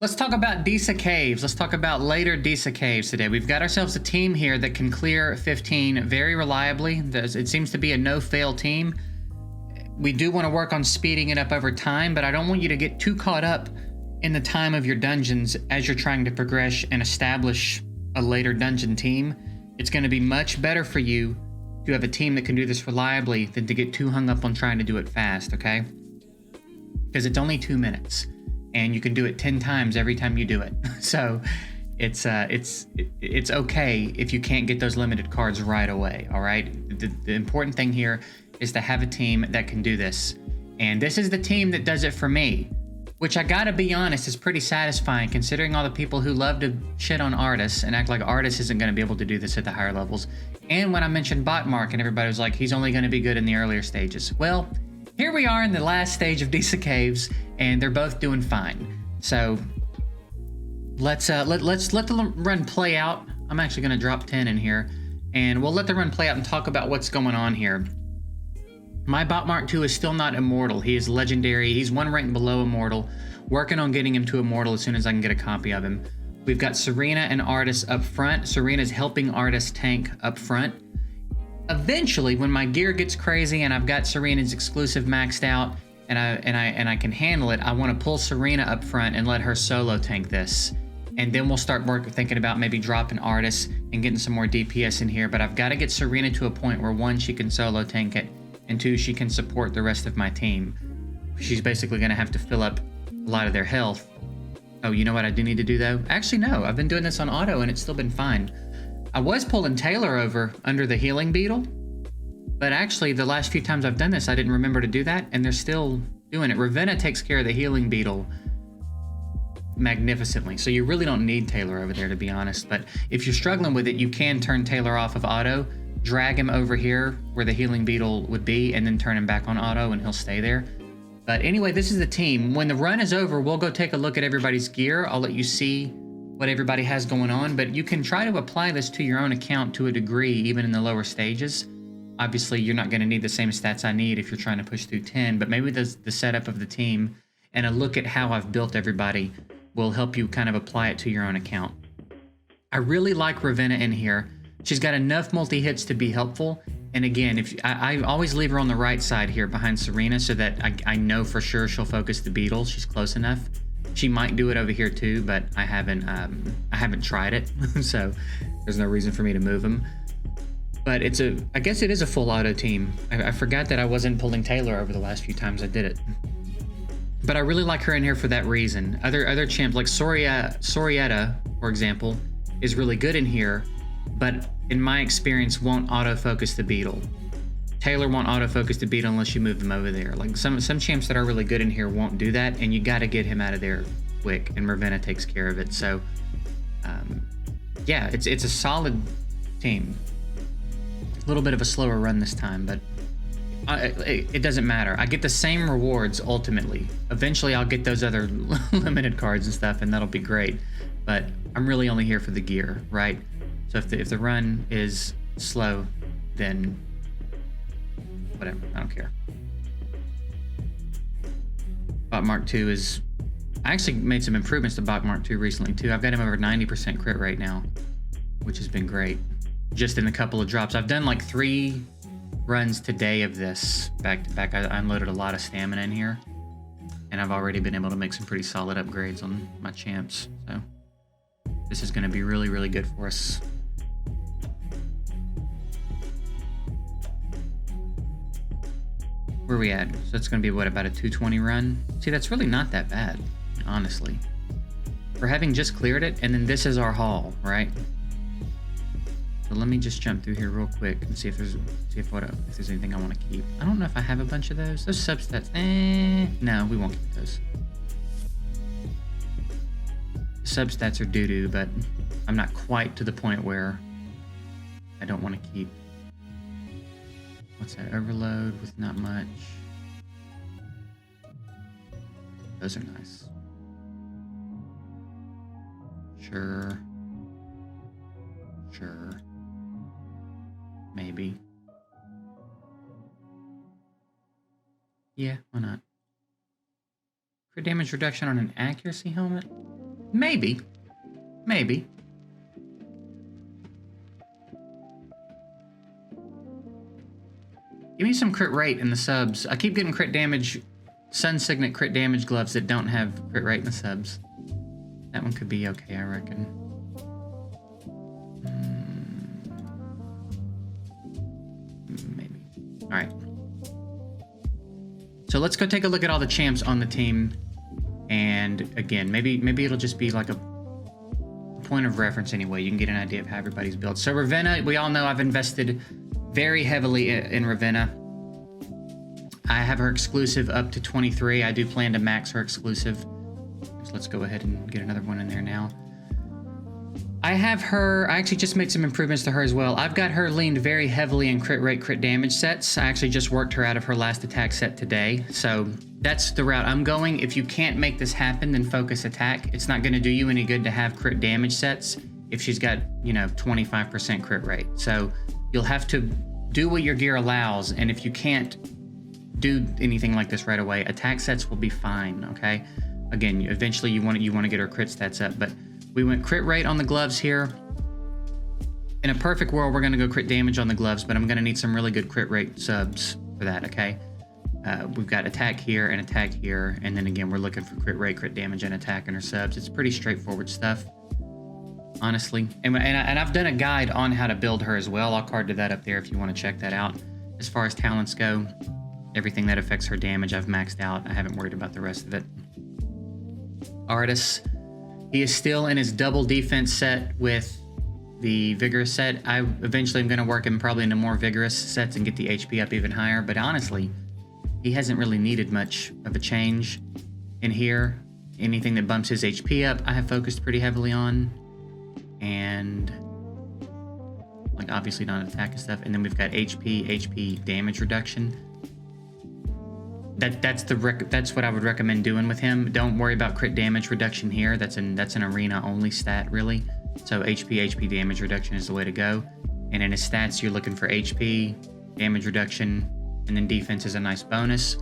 Let's talk about Disa Caves. Let's talk about later Disa Caves today. We've got ourselves a team here that can clear 15 very reliably. It seems to be a no-fail team. We do want to work on speeding it up over time, but I don't want you to get too caught up in the time of your dungeons as you're trying to progress and establish a later dungeon team. It's going to be much better for you to have a team that can do this reliably than to get too hung up on trying to do it fast, okay? Because it's only 2 minutes. And you can do it 10 times every time you do it. So it's okay if you can't get those limited cards right away, all right? The important thing here is to have a team that can do this. And this is the team that does it for me, which I gotta be honest is pretty satisfying considering all the people who love to shit on Artis and act like Artis isn't gonna be able to do this at the higher levels. And when I mentioned Botmark and everybody was like, he's only gonna be good in the earlier stages. Well, here we are in the last stage of Disa Caves, and they're both doing fine. So let's let the run play out. I'm actually going to drop 10 in here, and we'll let the run play out and talk about what's going on here. My Botmark 2 is still not immortal. He is legendary. He's one rank below immortal. Working on getting him to immortal as soon as I can get a copy of him. We've got Serena and Artis up front. Serena's helping Artis tank up front. Eventually, when my gear gets crazy and I've got Serena's exclusive maxed out and I can handle it, I want to pull Serena up front and let her solo tank this. And then we'll start thinking about maybe dropping Artis and getting some more DPS in here. But I've got to get Serena to a point where 1, she can solo tank it, and 2, she can support the rest of my team. She's basically going to have to fill up a lot of their health. Oh, you know what I do need to do though? Actually, no, I've been doing this on auto and it's still been fine. I was pulling Taylor over under the healing beetle, but actually the last few times I've done this, I didn't remember to do that, and they're still doing it. Ravenna takes care of the healing beetle magnificently, so you really don't need Taylor over there, to be honest. But if you're struggling with it, you can turn Taylor off of auto, drag him over here where the healing beetle would be, and then turn him back on auto, and he'll stay there. But anyway, this is the team. When the run is over, we'll go take a look at everybody's gear. I'll let you see what everybody has going on, but you can try to apply this to your own account to a degree, even in the lower stages. Obviously, you're not going to need the same stats I need if you're trying to push through 10, but maybe the setup of the team and a look at how I've built everybody will help you kind of apply it to your own account. I really like Ravenna in here. She's got enough multi-hits to be helpful. And again, I always leave her on the right side here behind Serena so that I know for sure she'll focus the beetle. She's close enough. She might do it over here too, but I haven't tried it, so there's no reason for me to move him. But I guess it is a full auto team. I forgot that I wasn't pulling Taylor over the last few times I did it. But I really like her in here for that reason. Other champs like Sorietta, for example, is really good in here, but in my experience won't autofocus the beetle. Taylor won't autofocus the beetle unless you move them over there. Like some champs that are really good in here won't do that, and you got to get him out of there quick, and Ravenna takes care of it. So yeah, it's a solid team. A little bit of a slower run this time, but it doesn't matter. I get the same rewards ultimately. Eventually I'll get those other limited cards and stuff, and that'll be great, but I'm really only here for the gear, right? So if the run is slow, then whatever, I don't care. Botmark 2 is... I actually made some improvements to Botmark 2 recently too. I've got him over 90% crit rate now, which has been great. Just in a couple of drops. I've done like 3 runs today of this back to back. I unloaded a lot of stamina in here, and I've already been able to make some pretty solid upgrades on my champs. So this is going to be really, really good for us. Where are we at? So it's going to be, what, about a 220 run? See, that's really not that bad, honestly. For having just cleared it, and then this is our haul, right? So let me just jump through here real quick and see if there's anything I want to keep. I don't know if I have a bunch of those. Those substats, no, we won't keep those. Substats are doo-doo, but I'm not quite to the point where I don't want to keep. What's that? Overload with not much. Those are nice. Sure. Maybe. Yeah, why not? Crit damage reduction on an accuracy helmet? Maybe. Maybe. Give me some crit rate in the subs. I keep getting crit damage, Sun Signet crit damage gloves that don't have crit rate in the subs. That one could be okay, I reckon. Maybe. All right. So let's go take a look at all the champs on the team. And again, maybe it'll just be like a point of reference anyway. You can get an idea of how everybody's built. So Ravenna, we all know I've invested very heavily in Ravenna. I have her exclusive up to 23. I do plan to max her exclusive. So let's go ahead and get another one in there now. I have her, I actually just made some improvements to her as well. I've got her leaned very heavily in crit rate, crit damage sets. I actually just worked her out of her last attack set today. So that's the route I'm going. If you can't make this happen, then focus attack. It's not gonna do you any good to have crit damage sets if she's got, you know, 25% crit rate. So you'll have to do what your gear allows. And if you can't do anything like this right away, attack sets will be fine, okay? Again, eventually you want to get her crit stats up, but we went crit rate on the gloves here. In a perfect world, we're gonna go crit damage on the gloves, but I'm gonna need some really good crit rate subs for that, okay? We've got attack here and attack here, and then again, we're looking for crit rate, crit damage, and attack in her subs. It's pretty straightforward stuff, honestly. And I've done a guide on how to build her as well. I'll card to that up there if you wanna check that out. As far as talents go, everything that affects her damage, I've maxed out. I haven't worried about the rest of it. Artis. He is still in his double defense set with the vigorous set. I eventually am going to work him probably into more vigorous sets and get the HP up even higher. But honestly, he hasn't really needed much of a change in here. Anything that bumps his HP up, I have focused pretty heavily on. And like obviously not attack and stuff. And then we've got HP damage reduction. That's what I would recommend doing with him. Don't worry about crit damage reduction here. That's an arena only stat really. So HP damage reduction is the way to go. And in his stats, you're looking for HP, damage reduction, and then defense is a nice bonus.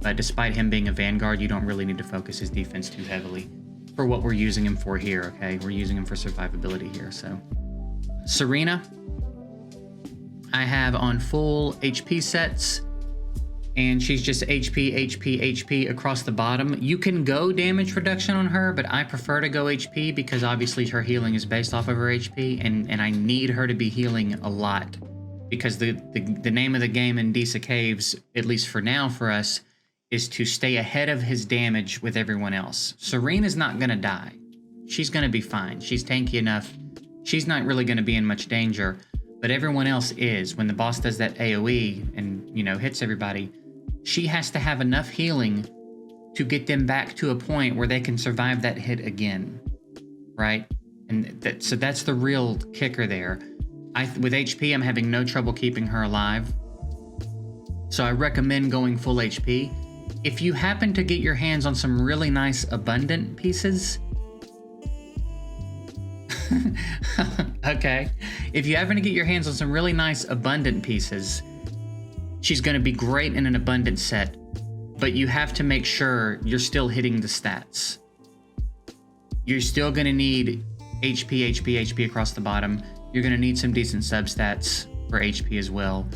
But despite him being a Vanguard, you don't really need to focus his defense too heavily for what we're using him for here, okay? We're using him for survivability here, so. Serena, I have on full HP sets. And she's just HP across the bottom. You can go damage reduction on her, but I prefer to go HP because obviously her healing is based off of her HP, and I need her to be healing a lot because the name of the game in Deesa Caves, at least for now for us, is to stay ahead of his damage with everyone else. Serena's not gonna die. She's gonna be fine. She's tanky enough. She's not really gonna be in much danger, but everyone else is. When the boss does that AoE and, you know, hits everybody, she has to have enough healing to get them back to a point where they can survive that hit again, right? And so that's the real kicker there. With HP, I'm having no trouble keeping her alive. So I recommend going full HP. If you happen to get your hands on some really nice abundant pieces, okay. If you happen to get your hands on some really nice abundant pieces, she's going to be great in an abundant set, but you have to make sure you're still hitting the stats. You're still going to need HP across the bottom. You're going to need some decent substats for HP as well.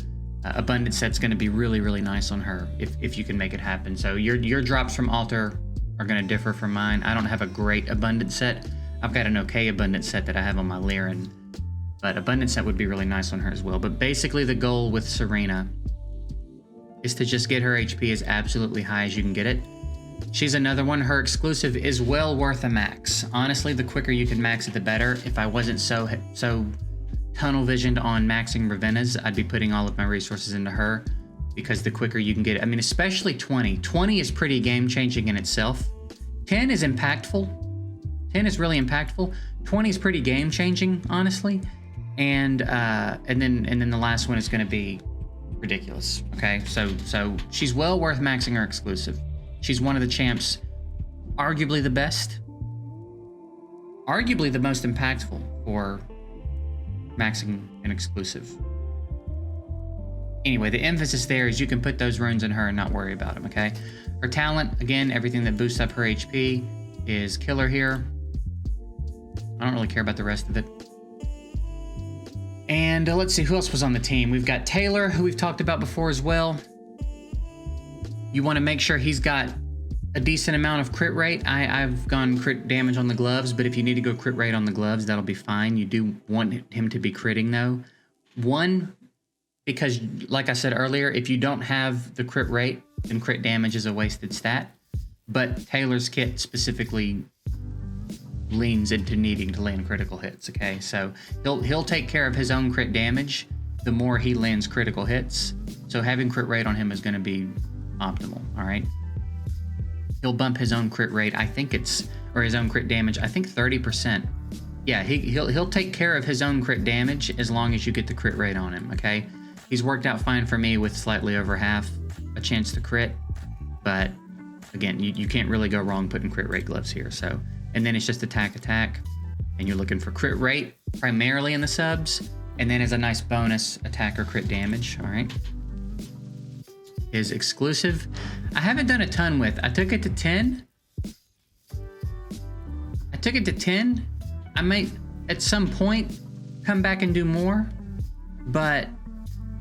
Abundant set's going to be really, really nice on her if you can make it happen. So your drops from altar are going to differ from mine. I don't have a great abundant set. I've got an okay abundant set that I have on my Lyran, but abundant set would be really nice on her as well. But basically the goal with Serena is to just get her HP as absolutely high as you can get it. She's another one. Her exclusive is well worth a max. Honestly, the quicker you can max it, the better. If I wasn't so tunnel visioned on maxing Ravenna's, I'd be putting all of my resources into her because the quicker you can get it. I mean, especially 20. 20 is pretty game changing in itself. 10 is impactful. 10 is really impactful. 20 is pretty game changing, honestly. And then the last one is going to be ridiculous. Okay, so she's well worth maxing her exclusive. She's one of the champs, arguably the best, arguably the most impactful for maxing an exclusive. Anyway, the emphasis there is you can put those runes in her and not worry about them, okay? Her talent, again, everything that boosts up her HP is killer here. I don't really care about the rest of it. And let's see, who else was on the team? We've got Taylor, who we've talked about before as well. You want to make sure he's got a decent amount of crit rate. I've gone crit damage on the gloves, but if you need to go crit rate on the gloves, that'll be fine. You do want him to be critting though. One, because like I said earlier, if you don't have the crit rate, then crit damage is a wasted stat. But Taylor's kit specifically leans into needing to land critical hits, okay? So he'll take care of his own crit damage the more he lands critical hits. So having crit rate on him is going to be optimal, all right? He'll bump his own crit rate, I think or his own crit damage, I think 30%. Yeah, he'll take care of his own crit damage as long as you get the crit rate on him, okay? He's worked out fine for me with slightly over half a chance to crit, but again, you can't really go wrong putting crit rate gloves here, so. And then it's just attack, and you're looking for crit rate primarily in the subs, and then as a nice bonus, attack or crit damage, all right? His exclusive, I haven't done a ton with. I took it to 10. I might, at some point, come back and do more, but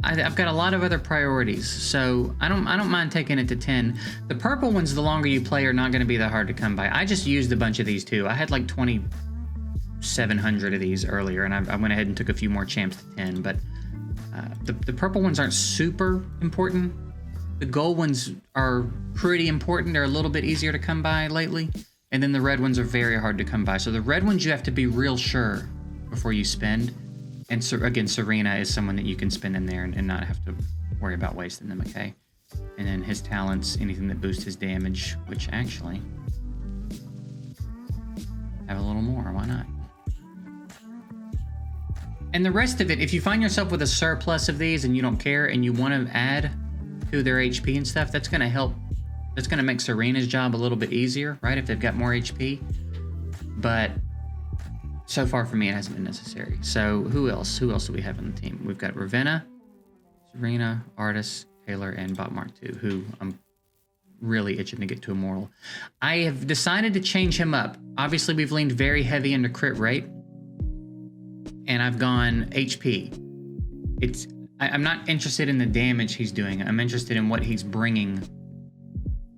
I've got a lot of other priorities, so I don't mind taking it to 10. The purple ones, the longer you play, are not going to be that hard to come by. I just used a bunch of these too. I had like 2,700 of these earlier, and I went ahead and took a few more champs to 10, but the purple ones aren't super important. The gold ones are pretty important. They're a little bit easier to come by lately, and then the red ones are very hard to come by. So the red ones you have to be real sure before you spend. And so again, Serena is someone that you can spin in there and not have to worry about wasting them, okay? And then his talents, anything that boosts his damage, which actually have a little more, why not? And the rest of it, if you find yourself with a surplus of these and you don't care and you want to add to their HP and stuff, that's going to help. That's going to make Serena's job a little bit easier, right? If they've got more HP. But so far for me, it hasn't been necessary. So who else? Who else do we have on the team? We've got Ravenna, Serena, Artis, Taylor, and Bot Mark II, who I'm really itching to get to Immortal. I have decided to change him up. Obviously, we've leaned very heavy into crit rate, and I've gone HP. I'm not interested in the damage he's doing. I'm interested in what he's bringing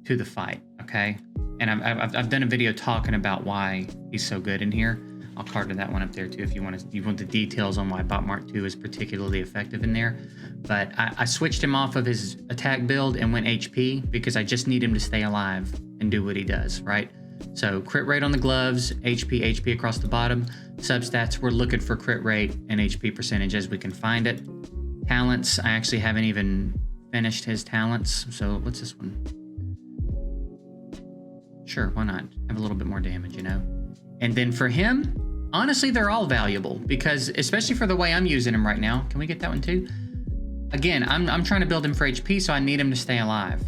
to the fight, okay? And I've done a video talking about why he's so good in here. I'll card that one up there too if you want the details on why Bot Mark II is particularly effective in there. But I switched him off of his attack build and went HP because I just need him to stay alive and do what he does, right? So crit rate on the gloves, HP across the bottom. Substats, we're looking for crit rate and HP percentage as we can find it. Talents, I actually haven't even finished his talents. So what's this one? Sure, why not? Have a little bit more damage, you know? And then for him, honestly, they're all valuable because, especially for the way I'm using him right now. Can we get that one too? Again, I'm trying to build him for HP, so I need him to stay alive.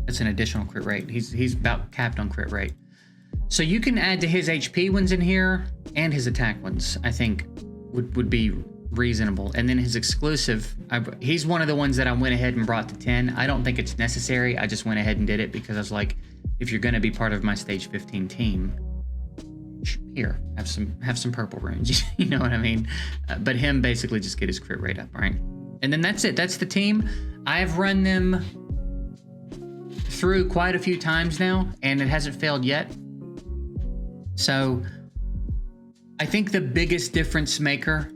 That's an additional crit rate. He's about capped on crit rate. So you can add to his HP ones in here and his attack ones, I think would be reasonable. And then his exclusive, he's one of the ones that I went ahead and brought to 10. I don't think it's necessary. I just went ahead and did it because I was like, if you're going to be part of my stage 15 team, here, have some purple runes. You know what I mean? But him basically just get his crit rate up, right? And then that's it. That's the team. I've run them through quite a few times now, and it hasn't failed yet. So I think the biggest difference maker,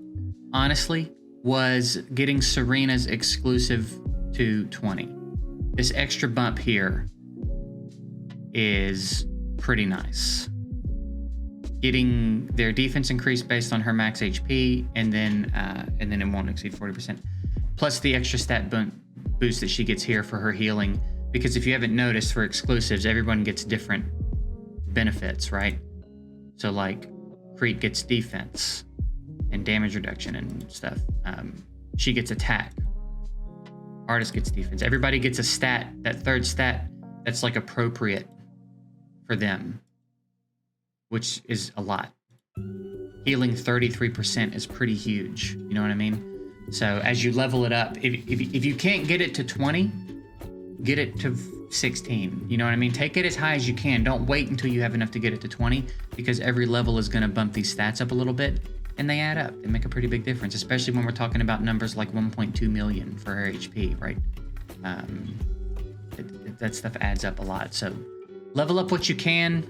honestly, was getting Serena's exclusive to 20. This extra bump here is pretty nice. Getting their defense increased based on her max HP, and then it won't exceed 40%. Plus the extra stat boost that she gets here for her healing. Because if you haven't noticed, for exclusives, everyone gets different benefits, right? So like, Crete gets defense and damage reduction and stuff. She gets attack. Artist gets defense. Everybody gets a stat, that third stat, that's like appropriate for them, which is a lot. Healing 33% is pretty huge. You know what I mean? So as you level it up, if you can't get it to 20, get it to 16. You know what I mean? Take it as high as you can. Don't wait until you have enough to get it to 20, because every level is going to bump these stats up a little bit, and they add up. They make a pretty big difference, especially when we're talking about numbers like 1.2 million for her HP, right? That stuff adds up a lot. So level up what you can.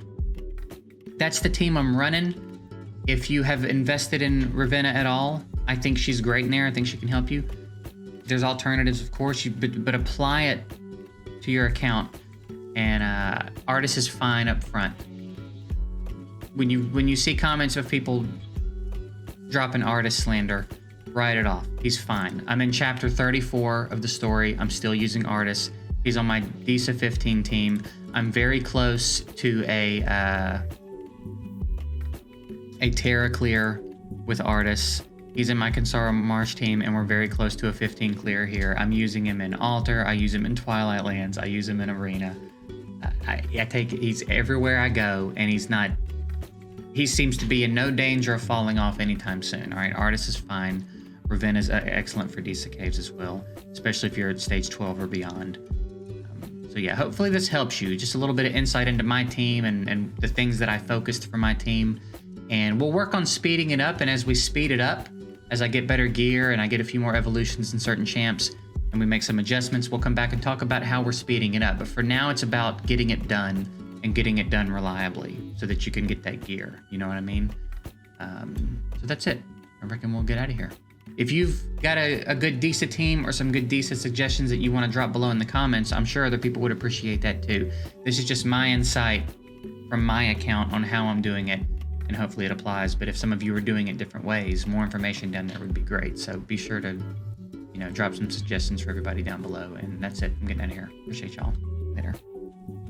That's the team I'm running. If you have invested in Ravenna at all, I think she's great in there. I think she can help you. There's alternatives, of course, but apply it to your account. And Artis is fine up front. When you see comments of people dropping Artis slander, write it off. He's fine. I'm in chapter 34 of the story. I'm still using Artis. He's on my Disa 15 team. I'm very close to a Terra clear with Artis. He's in my Kansara Marsh team, and we're very close to a 15 clear here. I'm using him in Altar. I use him in Twilight Lands. I use him in Arena. He's everywhere I go, and he seems to be in no danger of falling off anytime soon. All right, Artis is fine. Ravenna is excellent for Disa Caves as well, especially if you're at stage 12 or beyond. So yeah, hopefully this helps you. Just a little bit of insight into my team and the things that I focused for my team. And we'll work on speeding it up, and as we speed it up, as I get better gear and I get a few more evolutions in certain champs, and we make some adjustments, we'll come back and talk about how we're speeding it up. But for now, it's about getting it done and getting it done reliably so that you can get that gear. You know what I mean? So that's it. I reckon we'll get out of here. If you've got a good Disa team or some good Disa suggestions that you want to drop below in the comments, I'm sure other people would appreciate that too. This is just my insight from my account on how I'm doing it, and hopefully it applies. But if some of you are doing it different ways, more information down there would be great. So be sure to, drop some suggestions for everybody down below. And that's it. I'm getting out of here. Appreciate y'all. Later.